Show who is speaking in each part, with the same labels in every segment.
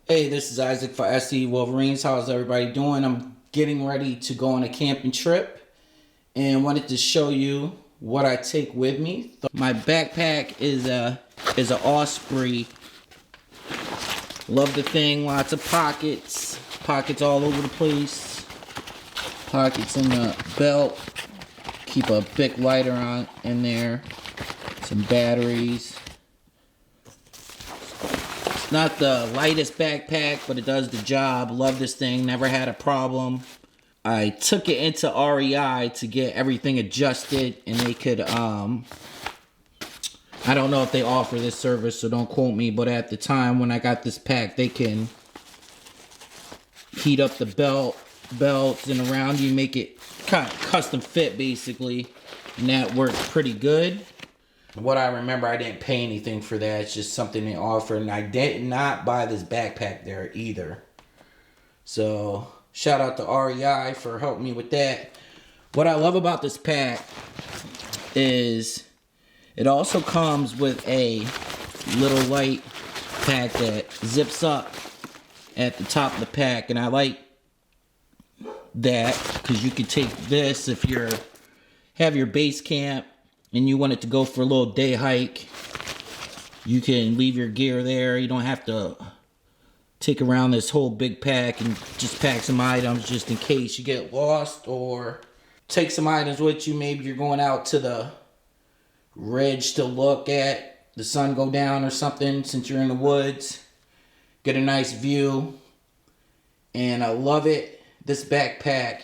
Speaker 1: Hey, this is Isaac for SE Wolverines. How's everybody doing? I'm getting ready to go on a camping trip and wanted to show you what I take with me. My backpack is a Osprey. Love the thing. Lots of pockets. Pockets all over the place. Pockets in the belt. Keep a big lighter on in there. Some batteries. Not the lightest backpack, but it does the job. Love this thing. Never had a problem. I took it into REI to get everything adjusted, and they could, I don't know if they offer this service, so don't quote me, but at the time when I got this pack, they can heat up the belts and around you, make it kind of custom fit, basically, and that worked pretty good. What I remember, I didn't pay anything for that. It's just something they offered. And I did not buy this backpack there either. So, shout out to REI for helping me with that. What I love about this pack is it also comes with a little light pack that zips up at the top of the pack. And I like that because you can take this if you have your base camp and you want it to go for a little day hike. You can leave your gear there. You don't have to take around this whole big pack and just pack some items just in case you get lost, or take some items with you. Maybe you're going out to the ridge to look at the sun go down or something since you're in the woods. Get a nice view. And I love it. This backpack,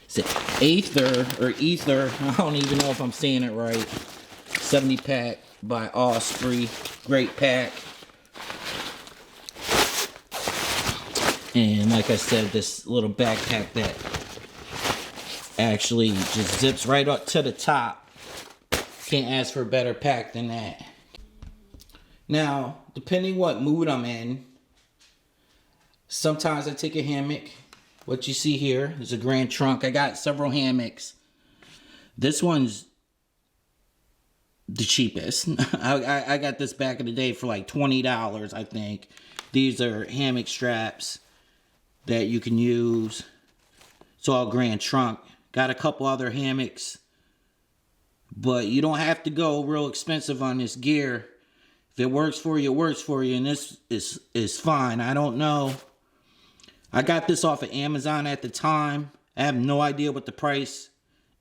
Speaker 1: it's an Ether, I don't even know if I'm saying it right. 70 pack by Osprey. Great pack. And like I said, this little backpack that actually just zips right up to the top. Can't ask for a better pack than that. Now, depending what mood I'm in, sometimes I take a hammock. What you see here is a grand trunk. I got several hammocks. This one's the cheapest. I got this back in the day for like $20, I think. These are hammock straps that you can use. It's all grand trunk. Got a couple other hammocks. But you don't have to go real expensive on this gear. If it works for you, it works for you. And this is fine. I don't know. I got this off of Amazon at the time. I have no idea what the price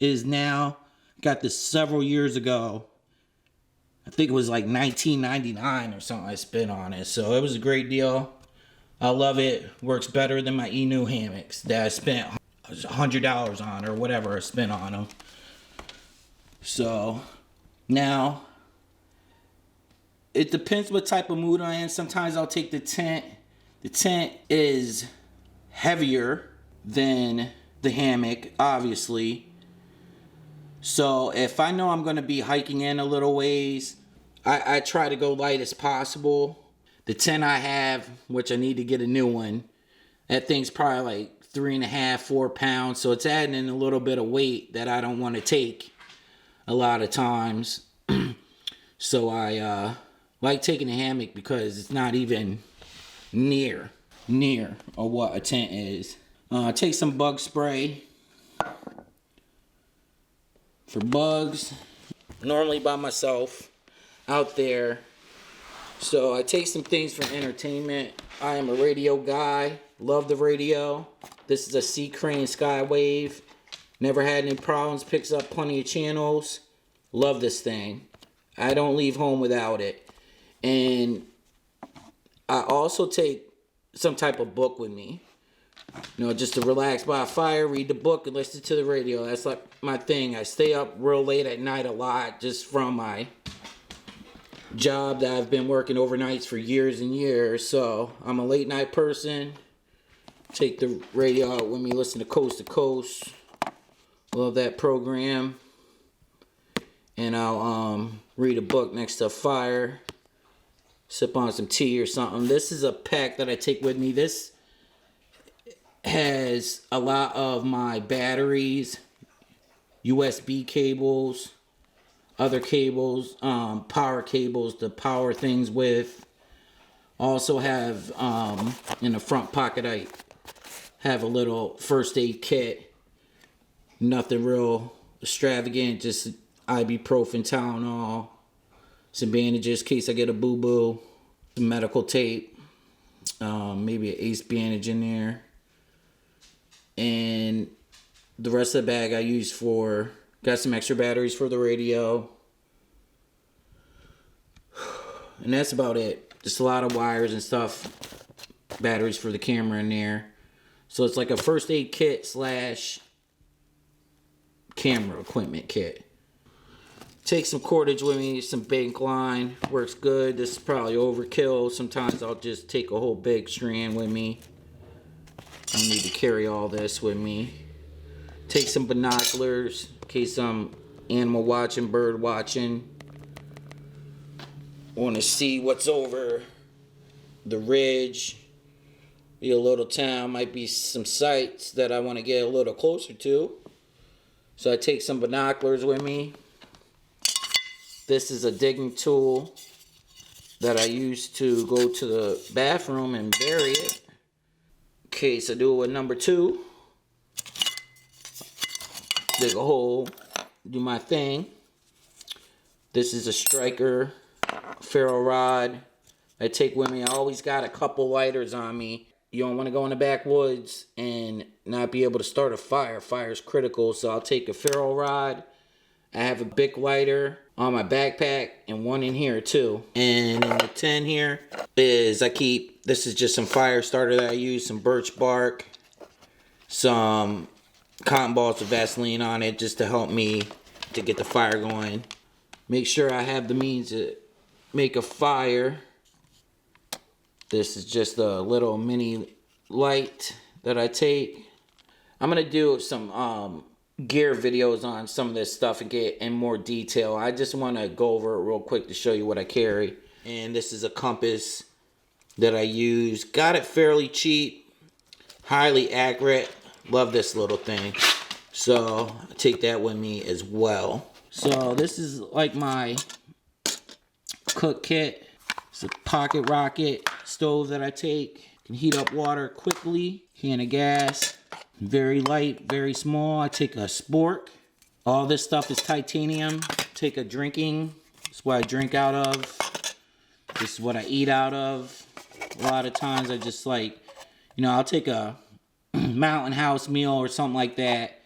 Speaker 1: is now. Got this several years ago. I think it was like $19.99 or something I spent on it. So it was a great deal. I love it. Works better than my Inu hammocks that I spent $100 on or whatever I spent on them. So now it depends what type of mood I'm in. Sometimes I'll take the tent. The tent is heavier than the hammock, obviously. So if I know I'm going to be hiking in a little ways, I try to go light as possible. The tent I have, which I need to get a new one, that thing's probably like 3.5, 4 pounds. So it's adding in a little bit of weight that I don't want to take a lot of times. So I like taking a hammock because it's not even near or what a tent is. Take some bug spray for bugs. Normally by myself out there. So I take some things for entertainment. I am a radio guy. Love the radio. This is a Sea Crane Skywave. Never had any problems. Picks up plenty of channels. Love this thing. I don't leave home without it. And I also take some type of book with me, you know, just to relax by a fire, read the book, and listen to the radio. That's like my thing. I stay up real late at night a lot just from my job that I've been working overnights for years and years. So I'm a late night person. Take the radio out with me, listen to Coast to Coast. Love that program. And I'll read a book next to a fire. Sip on some tea or something. This is a pack that I take with me. This has a lot of my batteries, USB cables, other cables, power cables to power things with. Also have in the front pocket, I have a little first aid kit. Nothing real extravagant, just ibuprofen, Tylenol, some bandages in case I get a boo-boo, some medical tape, maybe an ace bandage in there. And the rest of the bag I use for, got some extra batteries for the radio. And that's about it. Just a lot of wires and stuff. Batteries for the camera in there. So it's like a first aid kit slash camera equipment kit. Take some cordage with me, some bank line. Works good. This is probably overkill. Sometimes I'll just take a whole big strand with me. I don't need to carry all this with me. Take some binoculars in case I'm animal watching, bird watching. Want to see what's over the ridge. Be a little town, might be some sights that I want to get a little closer to. So I take some binoculars with me. This is a digging tool that I use to go to the bathroom and bury it. In case I do it with number 2. Dig a hole, do my thing. This is a striker ferro rod I take with me. I always got a couple lighters on me. You don't want to go in the backwoods and not be able to start a fire. Fire is critical, so I'll take a ferro rod. I have a big lighter on my backpack and one in here too. And in the tin here is this is just some fire starter that I use, some birch bark, some cotton balls of Vaseline on it just to help me to get the fire going. Make sure I have the means to make a fire. This is just a little mini light that I take. I'm gonna do some gear videos on some of this stuff and get in more detail. I just want to go over it real quick to show you what I carry. And this is a compass that I use. Got it fairly cheap, highly accurate. Love this little thing. So I take that with me as well. So this is like my cook kit. It's a pocket rocket stove that I take. Can heat up water quickly. Can of gas. Very light, very small. I take a spork. All this stuff is titanium. Take a drinking. This is what I drink out of. This is what I eat out of. A lot of times I just like, I'll take a mountain house meal or something like that.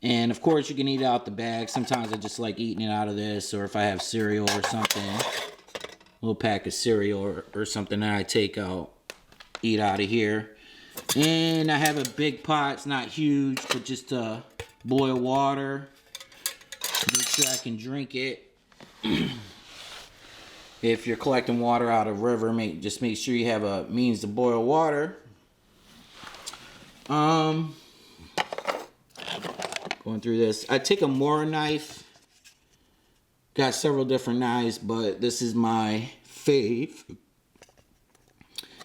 Speaker 1: And of course you can eat out the bag. Sometimes I just like eating it out of this, or if I have cereal or something. Little pack of cereal or something that I take out, eat out of here. And I have a big pot. It's not huge, but just to boil water. Make sure I can drink it. If you're collecting water out of a river, just make sure you have a means to boil water. Going through this. I take a Mora knife. Got several different knives, but this is my fave.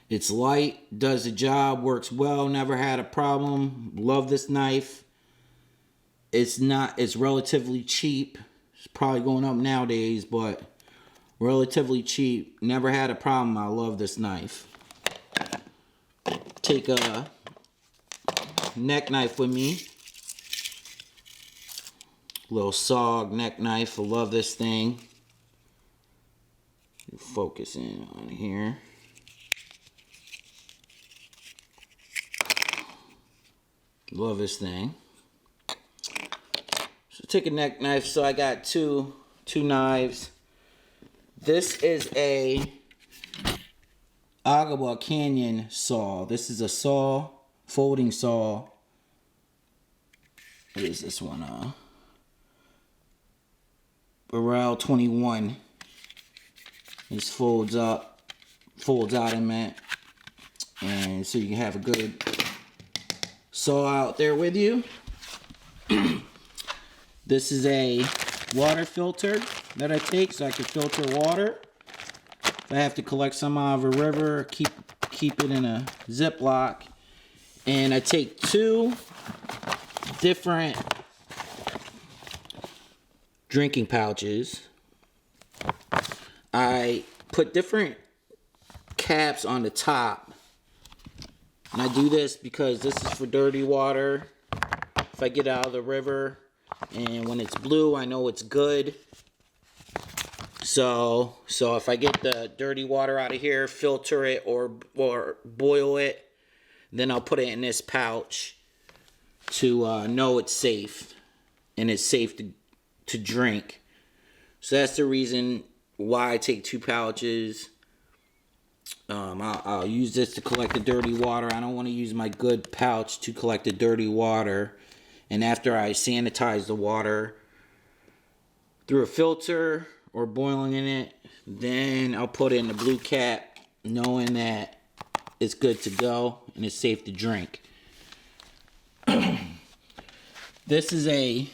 Speaker 1: It's light, does the job, works well, never had a problem. Love this knife. It's relatively cheap. It's probably going up nowadays, but relatively cheap. Never had a problem. I love this knife. Take a neck knife with me. Little SOG neck knife. I love this thing. Focus in on here. Love this thing. So take a neck knife. So I got two knives. This is a Agua Canyon saw. This is a saw, folding saw. What is this one? Burrell 21. This folds out, I meant. And so you can have a good saw out there with you. This is a water filter that I take so I can filter water. If I have to collect some out of a river, keep it in a Ziploc. And I take 2 different drinking pouches. I put different caps on the top. And I do this because this is for dirty water. If I get out of the river and when it's blue, I know it's good. So if I get the dirty water out of here, filter it or boil it, then I'll put it in this pouch to know it's safe and it's safe to drink. So that's the reason why I take 2 pouches. I'll use this to collect the dirty water. I don't want to use my good pouch to collect the dirty water. And after I sanitize the water through a filter or boiling in it, then I'll put it in the blue cap, knowing that it's good to go and it's safe to drink. This is a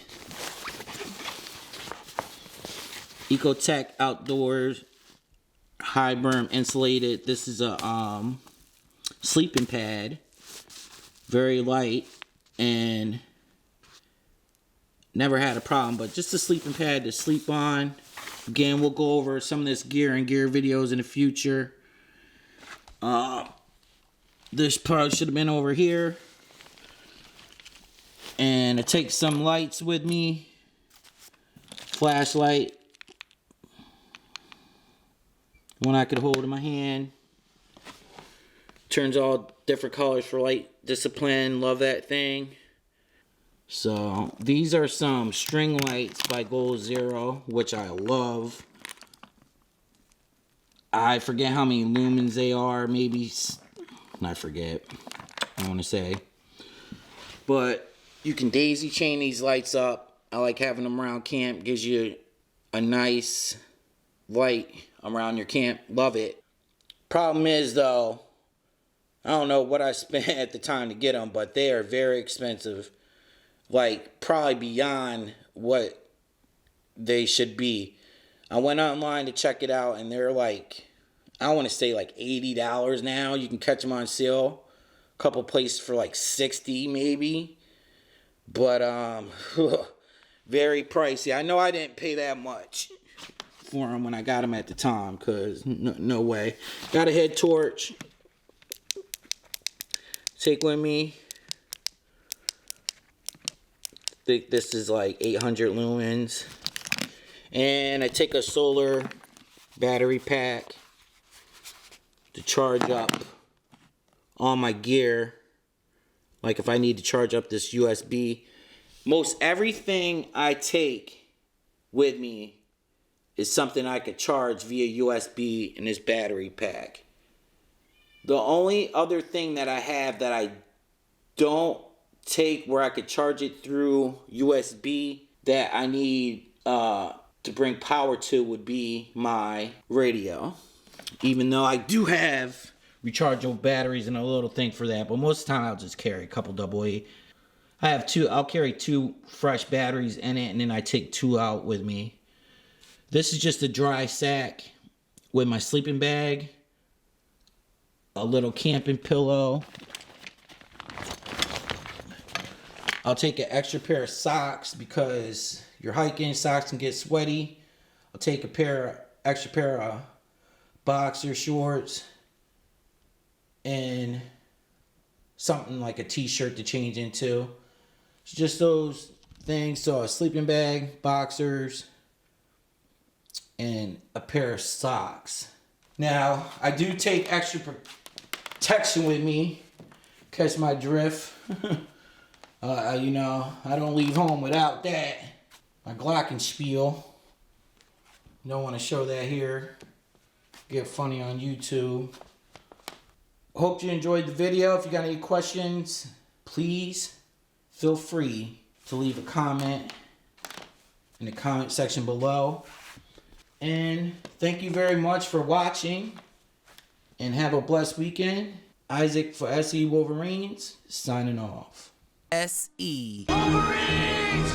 Speaker 1: Ecotech Outdoors high berm insulated. This is a sleeping pad, very light, and never had a problem, but just a sleeping pad to sleep on. Again, we'll go over some of this gear and gear videos in the future. This probably should have been over here. And I take some lights with me. Flashlight. One I could hold in my hand. Turns all different colors for light discipline. Love that thing. So these are some string lights by Goal Zero, which I love. I forget how many lumens they are. Maybe, I forget. I want to say. But you can daisy chain these lights up. I like having them around camp. Gives you a nice light around your camp. Love it. Problem is though, I don't know what I spent at the time to get them, but they are very expensive. Like probably beyond what they should be. I went online to check it out and they're like, I want to say like $80 now. You can catch them on sale. A couple places for like $60 maybe. But very pricey. I know I didn't pay that much for them when I got them at the time, because no way. Got a head torch. Take with me. I think this is like 800 lumens. And I take a solar battery pack to charge up all my gear. Like if I need to charge up this USB. Most everything I take with me is something I could charge via USB in this battery pack. The only other thing that I have that I don't take where I could charge it through USB that I need to bring power to would be my radio. Even though I do have rechargeable batteries and a little thing for that, but most of the time I'll just carry a couple AA. I have I'll carry 2 fresh batteries in it, and then I take 2 out with me. This is just a dry sack with my sleeping bag, a little camping pillow. I'll take an extra pair of socks because you're hiking, socks can get sweaty. I'll take extra pair of boxer shorts and something like a t-shirt to change into. It's just those things. So a sleeping bag, boxers, and a pair of socks. Now, I do take extra protection with me. Catch my drift. You know, I don't leave home without that. My glockenspiel. Don't want to show that here. Get funny on YouTube. Hope you enjoyed the video. If you got any questions, please feel free to leave a comment in the comment section below. And thank you very much for watching. And have a blessed weekend. Isaac for SE Wolverines, signing off.
Speaker 2: SE Wolverines!